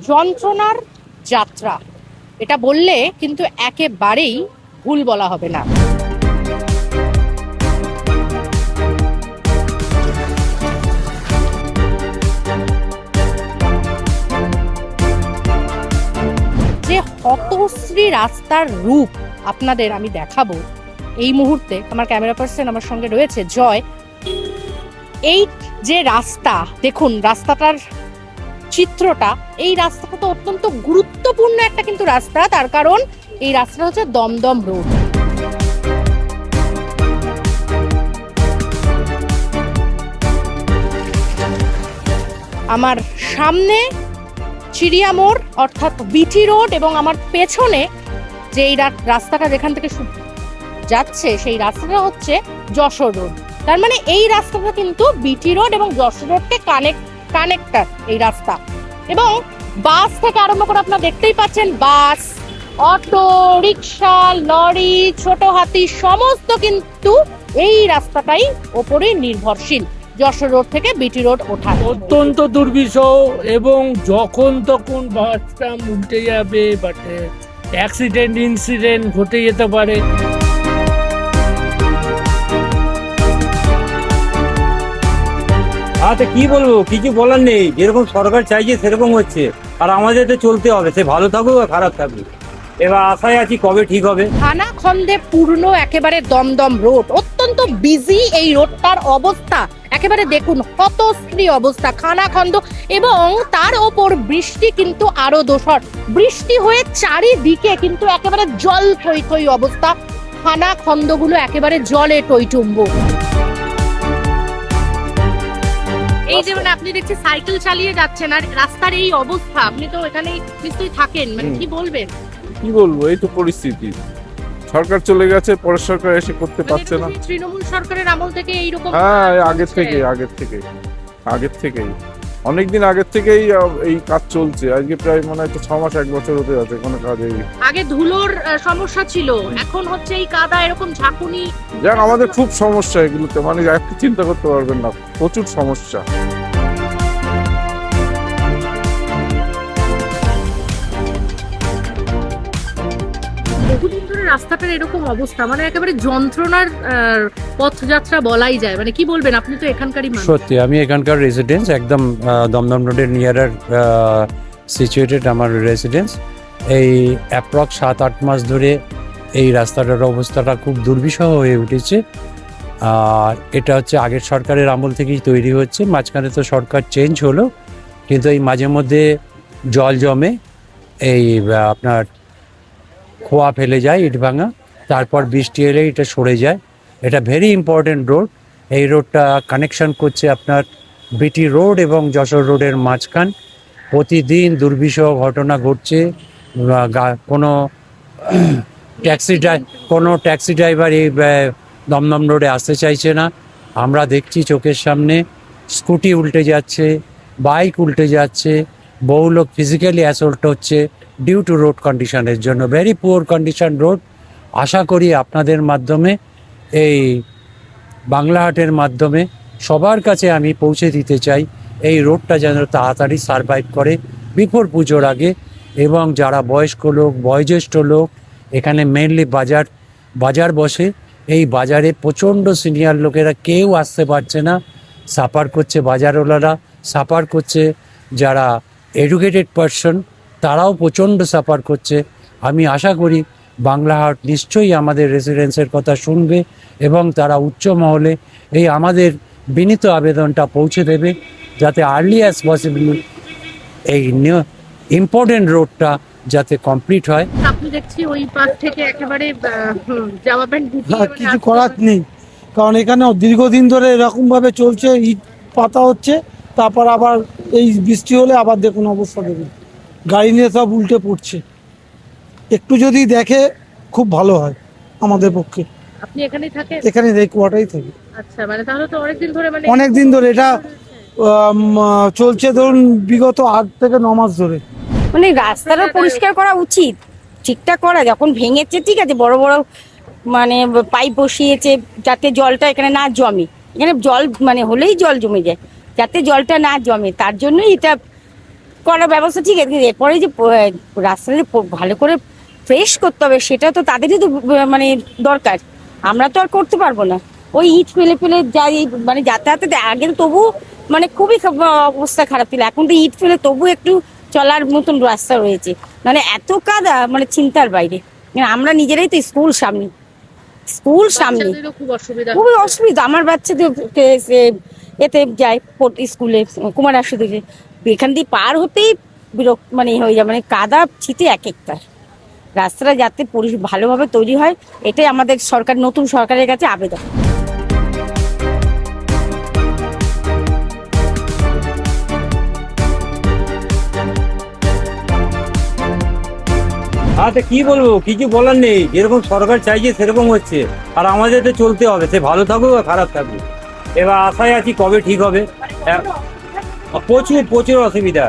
যন্ত্রণার যাত্রা, এটা বললে কিন্তু একেবারেই ভুল বলা হবে না। যে হতশ্রী রাস্তার রূপ আপনাদের আমি দেখাবো এই মুহূর্তে। আমার ক্যামেরা পার্সন আমার সঙ্গে রয়েছে জয়। এই যে রাস্তা দেখুন, রাস্তাটার চিত্রটা, এই রাস্তাটা তো অত্যন্ত গুরুত্বপূর্ণ একটা কিন্তু রাস্তা, তার কারণ এই রাস্তাটা হচ্ছে দমদম রোড। আমার সামনে চিড়িয়া মোড় অর্থাৎ বিটি রোড, এবং আমার পেছনে যে এই রাস্তাটা যেখান থেকে যাচ্ছে সেই রাস্তাটা হচ্ছে যশোর রোড। তার মানে এই রাস্তাটা কিন্তু বিটি রোড এবং যশোর রোডকে কানেক্টার এই রাস্তা। এবং বাস থেকে আরম্ভ করে আপনারা দেখতেই পাচ্ছেন, বাস, অটো, রিক্সা, লরি, ছোট হাতি সমস্ত কিন্তু এই রাস্তাটাই ওপরে নির্ভরশীল, যশোর রোড থেকে বিটি রোড ওঠা। অত্যন্ত দুর্বিষহ এবং যখন তখন বাসটা উল্টে যাবে, বাট ইনসিডেন্ট ঘটে যেতে পারে। আচ্ছা কি বলবো, কিছু বলার নেই, যেরকম সরকার চাইছে সেরকম হচ্ছে, আর আমাদের তো চলতে হবে, সে ভালো থাকুক আর খারাপ থাকুক। এবার আশায় আছি কবে ঠিক হবে। খানা খন্দে পূর্ণ একেবারে দমদম রোড, অত্যন্ত বিজি এই রোডটার অবস্থা। একেবারে দেখুন হতশ্রী অবস্থা, খানা খন্দ, এবং তার ওপর বৃষ্টি কিন্তু আরো দোসর। বৃষ্টি হয়ে চারিদিকে কিন্তু একেবারে জল থই থই অবস্থা, খানা খন্দগুলো একেবারে জলে টইটুম্ব। এই যে মানে আপনি দেখছি সাইকেল চালিয়ে যাচ্ছেন আর রাস্তার এই অবস্থা, আপনি তো এখানে নিশ্চয়ই থাকেন, মানে কি বলবেন? কি বলবো, এই তো পরিস্থিতি। সরকার চলে গেছে, পরের সরকার এসে করতে পারছে না। তৃণমূল সরকারের আমল থেকে এইরকম? হ্যাঁ, আগের থেকেই অনেকদিন আগের থেকেই এই কাজ চলছে। আজকে প্রায় মনে হয় 6 মাস 1 বছর হতে যাচ্ছে কোনো কাজ এই। আগে ধুলোর সমস্যা ছিল, এখন হচ্ছে এই কাদা, এরকম ঝাঁকুনি। যাক, আমাদের খুব সমস্যা এগুলোতে, মানে একটু চিন্তা করতে পারবেন না, প্রচুর সমস্যা। বহুদিন ধরে রাস্তাটার এরকম অবস্থা, মানে একেবারে যন্ত্রণার পথযাত্রা বলাই যায়। মানে কি বলবেন, আপনি তো এখানকারই মানুষ। সত্যি, আমি এখানকার রেসিডেন্স, একদম দমদম রোডের নিয়ারার সিচুয়েটেড আমার রেসিডেন্স। এই অ্যাপ্রক্স 7-8 মাস ধরে এই রাস্তাটার অবস্থাটা খুব দুর্বিষহ হয়ে উঠেছে। আর এটা হচ্ছে আগের সরকারের আমল থেকেই তৈরি হচ্ছে। মাঝখানে তো সরকার চেঞ্জ হলো, কিন্তু এই মাঝে মধ্যে জল জমে, এই আপনার খোয়া ফেলে যায়, ইট ভাঙা, তারপর বৃষ্টি এলে এটা সরে যায়। এটা ভেরি ইম্পর্টেন্ট রোড। এই রোডটা কানেকশন করছে আপনার বিটি রোড এবং যশোর রোডের মাঝখান। প্রতিদিন দুর্বিষহ ঘটনা ঘটছে। কোনো ট্যাক্সি ড্রাইভার এই দমদম রোডে আসতে চাইছে না। আমরা দেখছি চোখের সামনে স্কুটি উল্টে যাচ্ছে, বাইক উল্টে যাচ্ছে, বহু লোক ফিজিক্যালি অ্যাসল্ট হচ্ছে ডিউ টু রোড কন্ডিশনের জন্য। Very poor condition road. আশা করি আপনাদের মাধ্যমে, এই বাংলাহাটের মাধ্যমে সবার কাছে আমি পৌঁছে দিতে চাই এই রোডটা যেন তাড়াতাড়ি সারভাইভ করে বিফোর পুজোর আগে। এবং যারা বয়স্ক লোক, বয়োজ্যেষ্ঠ লোক, এখানে মেনলি বাজার বসে, এই বাজারে প্রচণ্ড সিনিয়র লোকেরা কেউ আসতে পারছে না, সাফার করছে বাজারওয়ালারা, সাফার করছে যারা এডুকেটেড পারসন, তারাও প্রচণ্ড সাফার করছে। আমি আশা করি বাংলাহাট নিশ্চয়ই আমাদের রেসিডেন্সের কথা শুনবে এবং তারা উচ্চ মহলে এই আমাদের বিনীত আবেদনটা পৌঁছে দেবে, যাতে আর্লি অ্যাজ পসিবল এই ইম্পর্টেন্ট রোডটা যাতে কমপ্লিট হয়। আপনি দেখছি ওই পাশ থেকে একেবারে জামা প্যান্ট কিছু করার নেই, কারণ এখানে দীর্ঘদিন ধরে এরকম ভাবে চলছে, ইট পাতা হচ্ছে, তারপর আবার এই বৃষ্টি হলে আবার দেখুন অবস্থা, দেখুন গাড়ি নিয়ে সব উল্টে পড়ছে। একটু যদি দেখে খুব ভালো হয় আমাদের পক্ষে। আপনি এখানেই থাকেন? এখানে এই কোয়ার্টারেই থাকি। আচ্ছা, মানে তাহলে তো অনেকদিন ধরে, মানে অনেকদিন ধরে এটা চলছে, ধরুন বিগত 8 থেকে 9 মাস ধরে। মানে রাস্তাটা পরিষ্কার করা উচিত, ঠিকঠাক করা। যখন ভেঙেছে ঠিক আছে, বড় বড় মানে পাইপ বসিয়েছে যাতে জলটা এখানে না জমে। এখানে জল মানে হলেই জল জমে যায়, যাতে জলটা না জমে, তার জন্যই এটা করার ব্যবস্থা ঠিক আছে, কিন্তু এরপরে যে রাস্তাটা যে ভালো করে ফ্রেশ করতে হবে সেটা তো তাদেরই তো মানে দরকার, আমরা তো আর করতে পারবো না। ওই ইট ফেলে ফেলে যাই মানে যাতায়াতে আগে তো তবু মানে খুবই অবস্থা খারাপ ছিল, এখন তো ইট ফেলে তবু একটু চলার মতন রাস্তা রয়েছে, মানে এত কাদা মানে চিন্তার বাইরে। আমরা নিজেরাই তো স্কুল সামনে বাচ্চাদেরও খুব অসুবিধা খুবই অসুবিধা। আমার বাচ্চাদের এতে যায় স্কুলে কুমার আশুতে, এখান দিয়ে পার হতেই বিরক্ত মানে হয়ে যায়, মানে কাদা ছিটে এক একটা। রাস্তাটা যাতে ভালোভাবে তৈরি হয় এটাই আমাদের নতুন সরকারের কাছে আবেদন। তো কি বলবো, কিছু বলার নেই, যেরকম সরকার চাইছে সেরকম হচ্ছে, আর আমাদের তো চলতে হবে, সে ভালো থাকুক আর খারাপ থাকুক। এবার আশায় আছি কবে ঠিক হবে। প্রচুর প্রচুর অসুবিধা,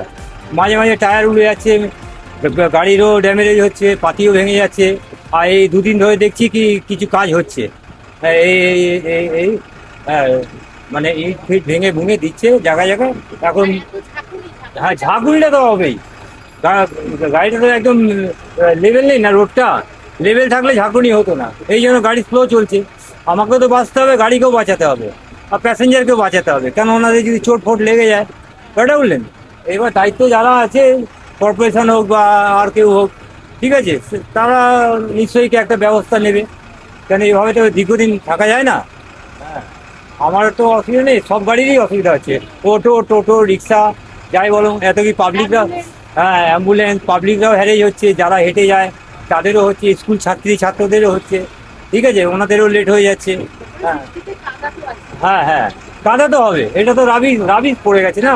মাঝে মাঝে টায়ার উড়ে যাচ্ছে, গাড়িরও ড্যামেজ হচ্ছে, পাতিও ভেঙে যাচ্ছে। আর এই দুদিন ধরে দেখছি কি কিছু কাজ হচ্ছে, এই এই এই এই মানে ইট ফিট ভেঙে ভুঙে দিচ্ছে জায়গায় জায়গায় এখন। হ্যাঁ, ঝাঁকুনিটা তো হবেই, গাড়িটা তো একদম লেভেল নেই না, রোডটা লেভেল থাকলে ঝাঁকুনি হতো না, এই জন্য গাড়ি স্লো চলছে। আমাকেও তো বাঁচতে হবে, গাড়িকেও বাঁচাতে হবে, আর প্যাসেঞ্জারকেও বাঁচাতে হবে, কেন ওনাদের যদি চোট ফোট লেগে যায়, ওটা বললেন। এবার দায়িত্ব যারা আছে, কর্পোরেশন হোক বা আর কেউ হোক, ঠিক আছে, তারা নিশ্চয়ই কি একটা ব্যবস্থা নেবে, কেন এইভাবে তো দীর্ঘদিন থাকা যায় না। হ্যাঁ, আমার তো অসুবিধা নেই, সব গাড়িরই অসুবিধা হচ্ছে, অটো টোটো রিক্সা যাই বলো, এত কি পাবলিকরা, হ্যাঁ অ্যাম্বুলেন্স, পাবলিকরাও হ্যারেজ হচ্ছে, যারা হেঁটে যায় তাদেরও হচ্ছে, স্কুল ছাত্রদেরও হচ্ছে, ঠিক আছে, ওনাদেরও লেট হয়ে যাচ্ছে। হ্যাঁ হ্যাঁ হ্যাঁ, কাদা তো হবে, এটা তো রাবিশ পড়ে গেছে না।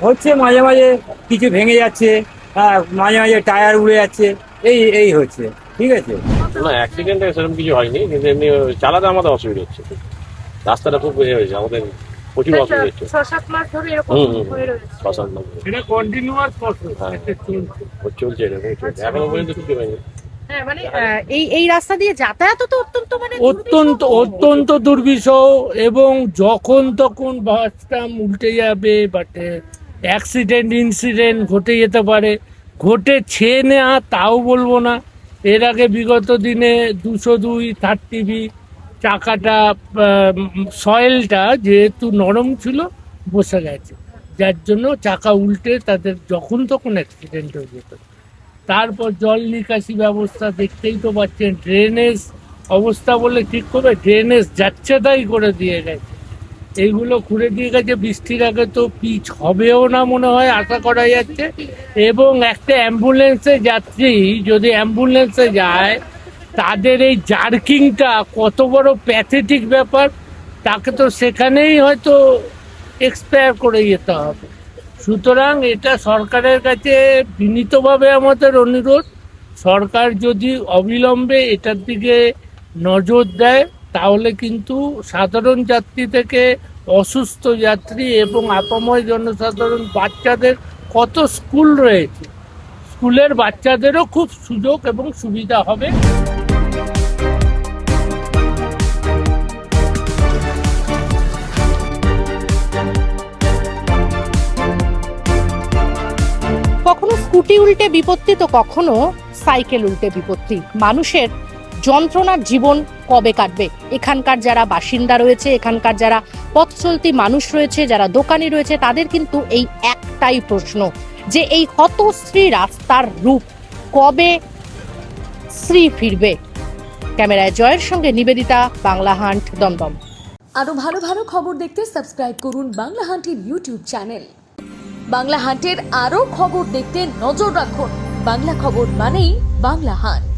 হচ্ছে মাঝে মাঝে কিছু ভেঙে যাচ্ছে, হ্যাঁ মাঝে মাঝে টায়ার উড়ে যাচ্ছে, এই হচ্ছে, ঠিক আছে। না, অ্যাক্সিডেন্ট সেরকম কিছু হয়নি, কিন্তু এমনি চালাতে আমাদের অসুবিধা হচ্ছে, রাস্তাটা খুব হয়েছে আমাদের, প্রচুর অসুবিধা হচ্ছে। 6-7 মাস ধরে এরকম হয়ে রয়েছে। এটা কন্টিনিউয়াস প্রসেস চলছে এরকম চলছে, এখনো পর্যন্ত কিছু হয়নি। হ্যাঁ, মানে এই রাস্তা দিয়ে যাতায়াত তো অত্যন্ত মানে অত্যন্ত দুর্বিষহ, এবং যখন তখন বাসটা উল্টে যাবে, বাট অ্যাক্সিডেন্ট ইনসিডেন্ট ঘটে যেতে পারে, ঘটেছে না তাও বলবো না। এর আগে বিগত দিনে 202 30B চাকাটা সয়েলটা যেহেতু নরম ছিল বসে গেছে, যার জন্য চাকা উল্টে তাদের যখন তখন অ্যাক্সিডেন্ট হয়ে যেত। তারপর জল নিকাশি ব্যবস্থা দেখতেই তো পাচ্ছেন, ড্রেনেজ অবস্থা বলে ঠিক করবে, ড্রেনেজ যাচ্ছে তাই করে দিয়ে গেছে, এইগুলো খুঁড়ে দিয়ে গেছে। বৃষ্টির আগে তো পিচ হবেও না মনে হয়, আশা করা যাচ্ছে। এবং একটা অ্যাম্বুলেন্সে যাত্রী যদি অ্যাম্বুলেন্সে যায়, তাদের এই জার্কিংটা কত বড় প্যাথেটিক ব্যাপার, তাকে তো সেখানেই হয়তো এক্সপায়ার করে যেতে হবে। সুতরাং এটা সরকারের কাছে বিনীতভাবে আমাদের অনুরোধ, সরকার যদি অবিলম্বে এটার দিকে নজর দেয়, তাহলে কিন্তু সাধারণ যাত্রী থেকে অসুস্থ যাত্রী এবং আপাময় জনসাধারণ, বাচ্চাদের কত স্কুল রয়েছে, স্কুলের বাচ্চাদেরও খুব সুযোগ এবং সুবিধা হবে। কখনো স্কুটি উল্টে বিপত্তি, তো কখনো সাইকেল উল্টে বিপত্তি। মানুষের যন্ত্রণার জীবন কবে কাটবে? এখানকার যারা বাসিন্দা রয়েছে, এখানকার যারা পথ চলতি মানুষ রয়েছে, যারা দোকানি রয়েছে, তাদের কিন্তু এই একটাই প্রশ্ন যে এই হতশ্রী রাস্তার রূপ কবে শ্রী ফিরবে। ক্যামেরায় জয়ের সঙ্গে নিবেদিতা, বাংলা হান্ট, দমদম। আরো ভালো ভালো খবর দেখতে সাবস্ক্রাইব করুন বাংলা হান্টের ইউটিউব চ্যানেল। বাংলা হান্টের আরো খবর দেখতে নজর রাখুন। বাংলা খবর মানেই বাংলা হান্ট।